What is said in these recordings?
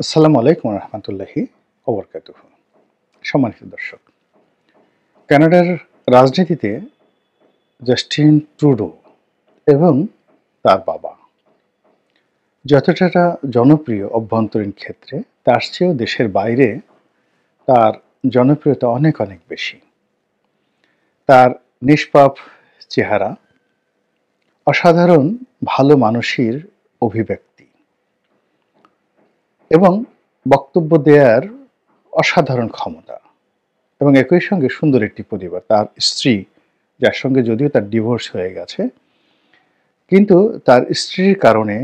আসসালামু আলাইকুম রহমতুল্লাহি ওবরকাতুহু। সম্মানিত দর্শক, কানাডার রাজনীতিতে জাস্টিন ট্রুডো এবং তার বাবা যতটা জনপ্রিয় অভ্যন্তরীণ ক্ষেত্রে, তার চেয়েও দেশের বাইরে তার জনপ্রিয়তা অনেক অনেক বেশি। তার নিষ্পাপ চেহারা, অসাধারণ ভালো মানুষের অভিব্যক্তি এবং বক্তব্য দেওয়ার অসাধারণ ক্ষমতা, এবং একই সঙ্গে সুন্দর একটি পরিবার। তার স্ত্রী, যার সঙ্গে যদিও তার ডিভোর্স হয়ে গেছে, কিন্তু তার স্ত্রীর কারণে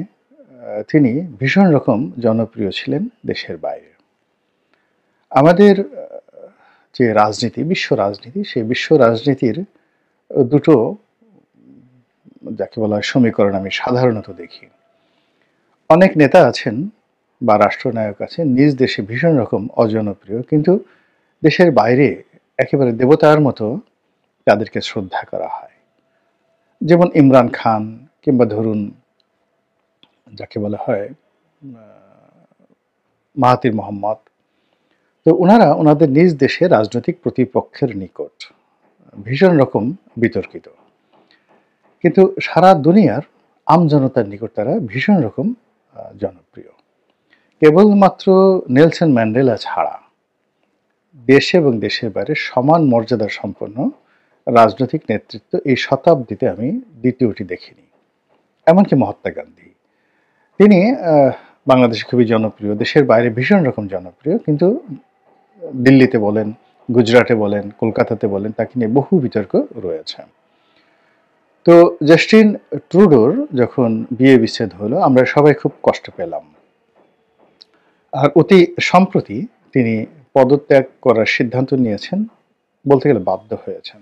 তিনি ভীষণ রকম জনপ্রিয় ছিলেন দেশের বাইরে। আমাদের যে রাজনীতি, বিশ্ব রাজনীতি, সেই বিশ্ব রাজনীতির দুটো যাকে বলা হয় সমীকরণ আমি সাধারণত দেখি। অনেক নেতা আছেন বা রাষ্ট্রনায়ক আছেন নিজ দেশে ভীষণ রকম অজনপ্রিয়, কিন্তু দেশের বাইরে একেবারে দেবতার মতো তাদেরকে শ্রদ্ধা করা হয়। যেমন ইমরান খান, কিংবা ধরুন যাকে বলা হয় মাহাতির মোহাম্মদ। তো ওনারা ওনাদের নিজ দেশে রাজনৈতিক প্রতিপক্ষের নিকট ভীষণ রকম বিতর্কিত, কিন্তু সারা দুনিয়ার আমজনতার নিকট তারা ভীষণ রকম জনপ্রিয়। কেবলমাত্র নেলসন ম্যান্ডেলা ছাড়া দেশে এবং দেশের বাইরে সমান মর্যাদা সম্পন্ন রাজনৈতিক নেতৃত্ব এই শতাব্দীতে আমি দ্বিতীয়টি দেখিনি। এমনকি মহাত্মা গান্ধী, তিনি বাংলাদেশে খুবই জনপ্রিয়, দেশের বাইরে ভীষণ রকম জনপ্রিয়, কিন্তু দিল্লিতে বলেন, গুজরাটে বলেন, কলকাতাতে বলেন, তাকে নিয়ে বহু বিতর্ক রয়েছে। তো জাস্টিন ট্রুডোর যখন বিয়ে বিচ্ছেদ হলো, আমরা সবাই খুব কষ্ট পেলাম। আর অতি সম্প্রতি তিনি পদত্যাগ করার সিদ্ধান্ত নিয়েছেন, বলতে গেলে বাধ্য হয়েছেন।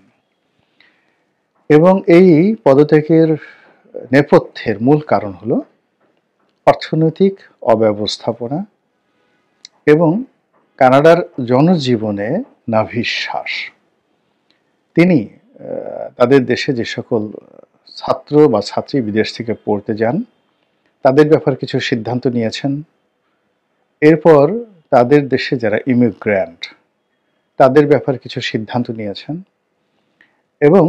এবং এই পদত্যাগের নেপথ্যের মূল কারণ হলো অর্থনৈতিক অব্যবস্থাপনা এবং কানাডার জনজীবনে নাভিশ্বাস। তিনি তাদের দেশে যে সকল ছাত্র বা ছাত্রী বিদেশ থেকে পড়তে যান, তাদের ব্যাপারে কিছু সিদ্ধান্ত নিয়েছেন। এরপর তাদের দেশে যারা ইমিগ্র্যান্ট, তাদের ব্যাপারে কিছু সিদ্ধান্ত নিয়েছেন। এবং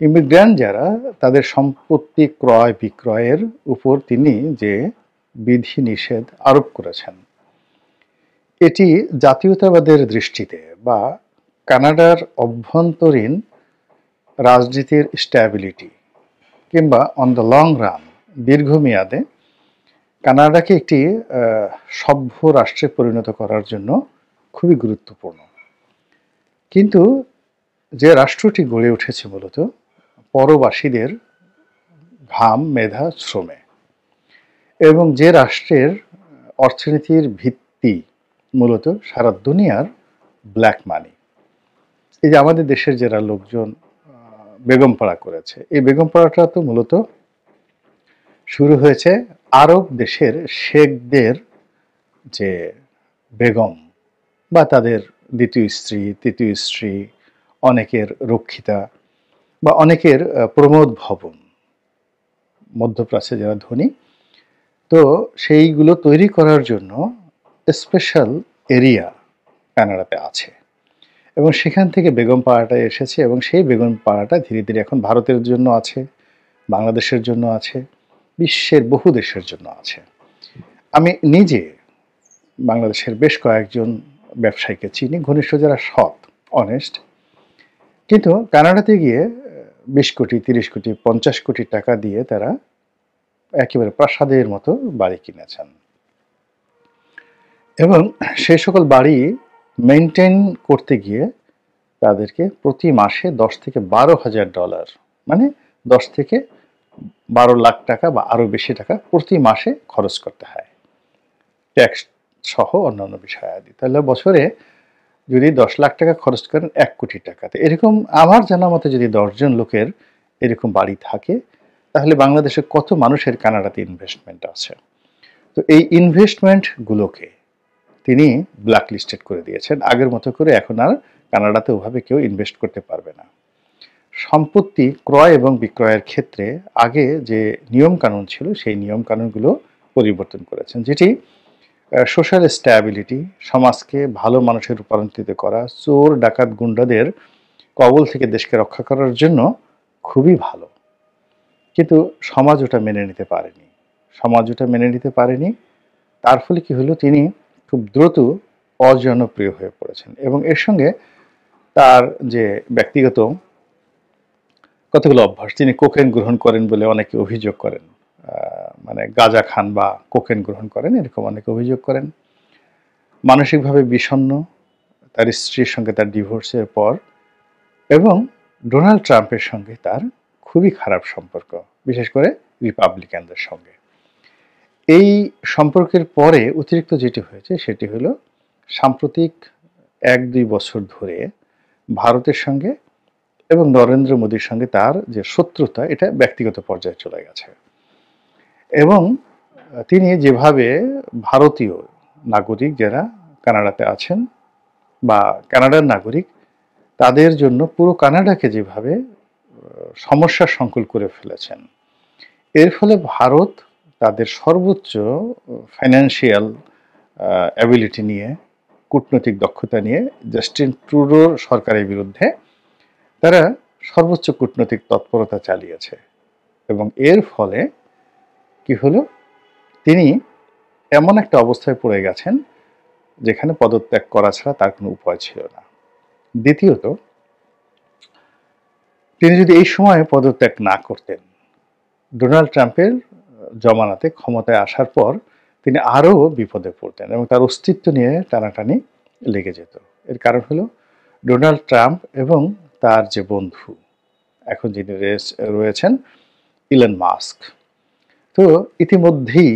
ইমিগ্র্যান্ট যারা, তাদের সম্পত্তি ক্রয় বিক্রয়ের উপর তিনি যে বিধি নিষেধ আরোপ করেছেন, এটি জাতীয়তাবাদের দৃষ্টিতে বা কানাডার অভ্যন্তরীণ রাজনীতির স্ট্যাবিলিটি কিংবা অন দ্য লং রান, দীর্ঘমেয়াদে কানাডাকে একটি সভ্য রাষ্ট্রে পরিণত করার জন্য খুবই গুরুত্বপূর্ণ। কিন্তু যে রাষ্ট্রটি গড়ে উঠেছে মূলত পরবাসীদের ঘাম, মেধা, শ্রমে, এবং যে রাষ্ট্রের অর্থনীতির ভিত্তি মূলত সারা দুনিয়ার ব্ল্যাক মানি। এই যে আমাদের দেশের যারা লোকজন বেগমপাড়া করেছে, এই বেগমপাড়াটা তো মূলত শুরু হয়েছে আরব দেশের শেখদের যে বেগম বা তাদের দ্বিতীয় স্ত্রী, তৃতীয় স্ত্রী, অনেকের রক্ষিতা বা অনেকের প্রমোদ ভবন, মধ্যপ্রাচ্যে যারা ধনী, তো সেইগুলো তৈরি করার জন্য স্পেশাল এরিয়া কানাডাতে আছে, এবং সেখান থেকে বেগম পাড়াটা এসেছে, এবং সেই বেগম পাড়াটা ধীরে ধীরে এখন ভারতের জন্য আছে, বাংলাদেশের জন্য আছে, বিশ্বের বহু দেশের জন্য আছে। আমি নিজে বাংলাদেশের বেশ কয়েকজন ব্যবসায়ীকে চিনি, ঘনিষ্ঠ, যারা সৎ, অনেস্ট, কিন্তু কানাডাতে গিয়ে 20 কোটি, 30 কোটি, 50 কোটি টাকা দিয়ে তারা একেবারে প্রাসাদের মতো বাড়ি কিনেছেন, এবং সেই সকল বাড়ি মেনটেন করতে গিয়ে তাদেরকে প্রতি মাসে 10 থেকে 12,000 ডলার, মানে 10 থেকে 12 লাখ টাকা বা আরো বেশি টাকা প্রতি মাসে খরচ করতে হয়, ট্যাক্স সহ অন্যান্য বিষয় আদি। তাহলে বছরে যদি 10 লাখ টাকা খরচ করেন 1 কোটি টাকাতে, এরকম আমার জানা মতে যদি 10 জন লোকের এরকম বাড়ি থাকে, তাহলে বাংলাদেশে কত মানুষের কানাডাতে ইনভেস্টমেন্ট আছে। তো এই ইনভেস্টমেন্টগুলোকে তিনি ব্ল্যাকলিস্টেড করে দিয়েছেন। আগের মতো করে এখন আর কানাডাতে ওভাবে কেউ ইনভেস্ট করতে পারবে না। সম্পত্তি ক্রয় এবং বিক্রয়ের ক্ষেত্রে আগে যে নিয়ম কানুন ছিল, সেই নিয়ম কানুনগুলো পরিবর্তন করেছেন, যেটি সোশ্যাল স্ট্যাবিলিটি, সমাজকে ভালো মানুষে রূপান্তরিত করা, চোর ডাকাত গুন্ডাদের কবল থেকে দেশকে রক্ষা করার জন্য খুবই ভালো। কিন্তু সমাজ ওটা মেনে নিতে পারেনি। সমাজ ওটা মেনে নিতে পারেনি। তার ফলে কি হলো, তিনি খুব দ্রুত অজনপ্রিয় হয়ে পড়েছেন এবং এর সঙ্গে তার যে ব্যক্তিগত কতগুলো অভ্যাস, তিনি কোকেন গ্রহণ করেন বলে অনেকে অভিযোগ করেন। মানে গাঁজা খান বা কোকেন গ্রহণ করেন এরকম অনেকে অভিযোগ করেন। মানসিকভাবে বিষণ্ণ, তার স্ত্রীর সঙ্গে তার ডিভোর্সের পর, এবং ডোনাল্ড ট্রাম্পের সঙ্গে তার খুবই খারাপ সম্পর্ক, বিশেষ করে রিপাবলিকানদের সঙ্গে। এই সম্পর্কের পরে অতিরিক্ত যেটি হয়েছে সেটি হলো সাম্প্রতিক 1-2 বছর ধরে ভারতের সঙ্গে এবং নরেন্দ্র মোদীর সঙ্গে তার যে শত্রুতা, এটা ব্যক্তিগত পর্যায়ে চলে গেছে। এবং তিনি যেভাবে ভারতীয় নাগরিক যারা কানাডাতে আছেন বা কানাডার নাগরিক, তাদের জন্য পুরো কানাডাকে যেভাবে সমস্যার সংকুল করে ফেলেছেন, এর ফলে ভারত তাদের সর্বোচ্চ ফাইন্যান্সিয়াল অ্যাবিলিটি নিয়ে, কূটনৈতিক দক্ষতা নিয়ে জাস্টিন ট্রুডোর সরকারের বিরুদ্ধে তারা সর্বোচ্চ কূটনৈতিক তৎপরতা চালিয়েছে। এবং এর ফলে কি হলো, তিনি এমন একটা অবস্থায় পড়ে গেছেন যেখানে পদত্যাগ করা ছাড়া তার কোনো উপায় ছিল না। দ্বিতীয়ত, তিনি যদি এই সময়ে পদত্যাগ না করতেন, ডোনাল্ড ট্রাম্পের জমানাতে ক্ষমতায় আসার পর তিনি আরও বিপদে পড়তেন এবং তার অস্তিত্ব নিয়ে টানাটানি লেগে যেত। এর কারণ হলো ডোনাল্ড ট্রাম্প এবং তার যে বন্ধু এখন যিনি রয়েছেন ইলন মাস্ক। তো ইতিমধ্যেই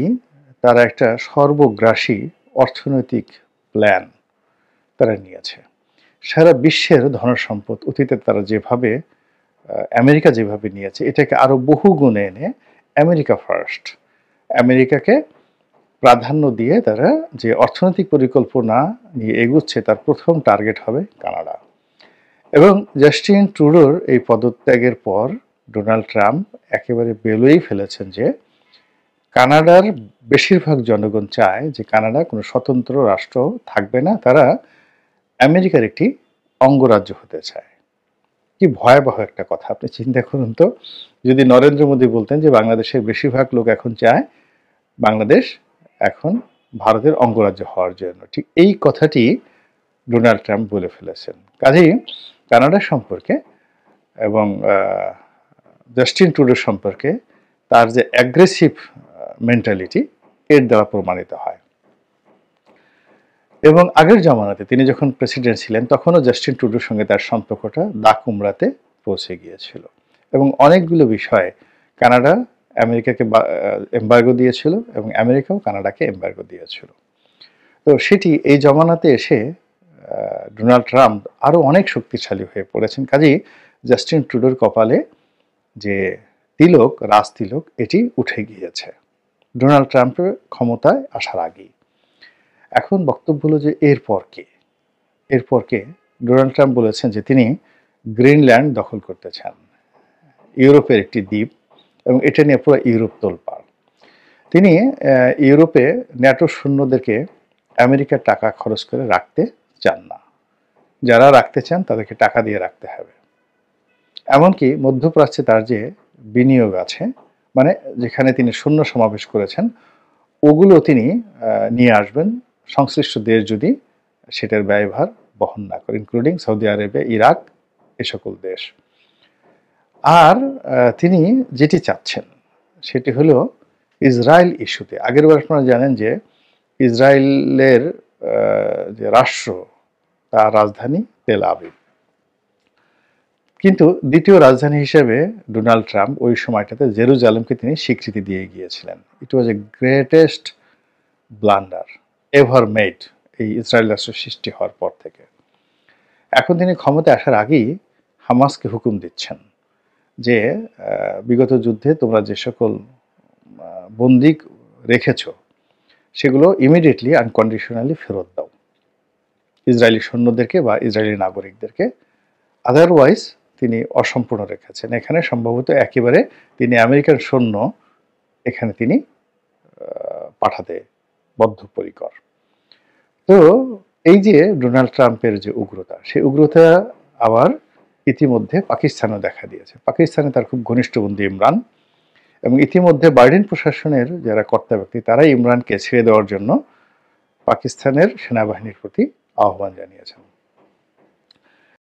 তারা একটা সর্বগ্রাসী অর্থনৈতিক প্ল্যান তারা নিয়েছে। সারা বিশ্বের ধনসম্পদ অতীতে তারা যেভাবে আমেরিকা যেভাবে নিয়েছে, এটাকে আরও বহু গুণে এনে আমেরিকা ফার্স্ট, আমেরিকাকে প্রাধান্য দিয়ে তারা যে অর্থনৈতিক পরিকল্পনা নিয়ে এগুচ্ছে, তার প্রথম টার্গেট হবে কানাডা। এবং জাস্টিন ট্রুডোর এই পদত্যাগের পর ডোনাল্ড ট্রাম্প একেবারে বেলুই ফেলেছেন যে কানাডার বেশিরভাগ জনগণ চায় যে কানাডা কোনো স্বতন্ত্র রাষ্ট্র থাকবে না, তারা আমেরিকার একটি অঙ্গরাজ্য হতে চায়। কি ভয়াবহ একটা কথা, আপনি চিন্তা করুন তো, যদি নরেন্দ্র মোদী বলতেন যে বাংলাদেশের বেশিরভাগ লোক এখন চায় বাংলাদেশ এখন ভারতের অঙ্গরাজ্য হওয়ার জন্য, ঠিক এই কথাটি ডোনাল্ড ট্রাম্প বলে ফেলেছেন। কাজেই কানাডা সম্পর্কে এবং জাস্টিন ট্রুডো সম্পর্কে তার যে অ্যাগ্রেসিভ মেন্টালিটি, এর দ্বারা প্রমাণিত হয়। এবং আগের জামানাতে তিনি যখন প্রেসিডেন্ট ছিলেন তখনও জাস্টিন ট্রুডোর সঙ্গে তার সম্পর্কটা দা কুমড়াতে পৌঁছে গিয়েছিল এবং অনেকগুলো বিষয়ে কানাডা আমেরিকাকে এম্বার্গো দিয়েছিল এবং আমেরিকাও কানাডাকে এম্বার্গো দিয়েছিল। তো সেটি এই জমানাতে এসে ডোনাল্ড ট্রাম্প আরও অনেক শক্তিশালী হয়ে পড়েছেন। কাজেই জাস্টিন ট্রুডোর কপালে যে তিলক, রাজ তিলক, এটি উঠে গিয়েছে ডোনাল্ড ট্রাম্পের ক্ষমতায় আসার আগেই। এখন বক্তব্য হলো যে এরপর কে ডোনাল্ড ট্রাম্প বলেছেন যে তিনি গ্রিনল্যান্ড দখল করতে চান, ইউরোপের একটি দ্বীপ, এবং এটা নিয়ে পুরো ইউরোপ তোলপাড়। তিনি ইউরোপে ন্যাটো সৈন্যদেরকে আমেরিকার টাকা খরচ করে রাখতে চান না, যারা রাখতে চান তাদেরকে টাকা দিয়ে রাখতে হবে। এমনকি মধ্যপ্রাচ্যে তার যে বিনিয়োগ আছে, মানে যেখানে তিনি সৈন্য সমাবেশ করেছেন, ওগুলো তিনি নিয়ে আসবেন সংশ্লিষ্ট দেশ যদি সেটার ব্যয়ভার বহন না করে, ইনক্লুডিং সৌদি আরবিয়া, ইরাক, এ সকল দেশ। আর তিনি যেটি চাচ্ছেন সেটি হলো ইসরায়েল ইস্যুতে। আগেরবার আপনারা জানেন যে ইসরায়েলের যে রাষ্ট্র, তার রাজধানী তেল আবিব, কিন্তু দ্বিতীয় রাজধানী হিসেবে ডোনাল্ড ট্রাম্প ওই সময়টাতে জেরুজালেমকে তিনি স্বীকৃতি দিয়ে গিয়েছিলেন। ইট ওয়াজ এ গ্রেটেস্ট ব্লান্ডার এভার মেড এই ইসরায়েল রাষ্ট্র সৃষ্টি হওয়ার পর থেকে। এখন তিনি ক্ষমতায় আসার আগেই হামাসকে হুকুম দিচ্ছেন যে বিগত যুদ্ধে তোমরা যে সকল বন্দী রেখেছ সেগুলো ইমিডিয়েটলি আনকন্ডিশনালি ফেরত দাও ইসরায়েলি সৈন্যদেরকে বা ইসরায়েলি নাগরিকদেরকে, আদারওয়াইজ তিনি অসম্পূর্ণ রেখেছেন। এখানে সম্ভবত একেবারে তিনি আমেরিকান সৈন্য এখানে তিনি পাঠাতে বদ্ধপরিকর। তো এই যে ডোনাল্ড ট্রাম্পের যে উগ্রতা, সেই উগ্রতা আবার ইতিমধ্যে পাকিস্তানেও দেখা দিয়েছে। পাকিস্তানে তার খুব ঘনিষ্ঠ বন্ধু ইমরান, এবং ইতিমধ্যে বাইডেন প্রশাসনের যারা কর্তা ব্যক্তি তারাই ইমরানকে ছেড়ে দেওয়ার জন্য পাকিস্তানের সেনাবাহিনীর প্রতি আহ্বান জানিয়েছেন।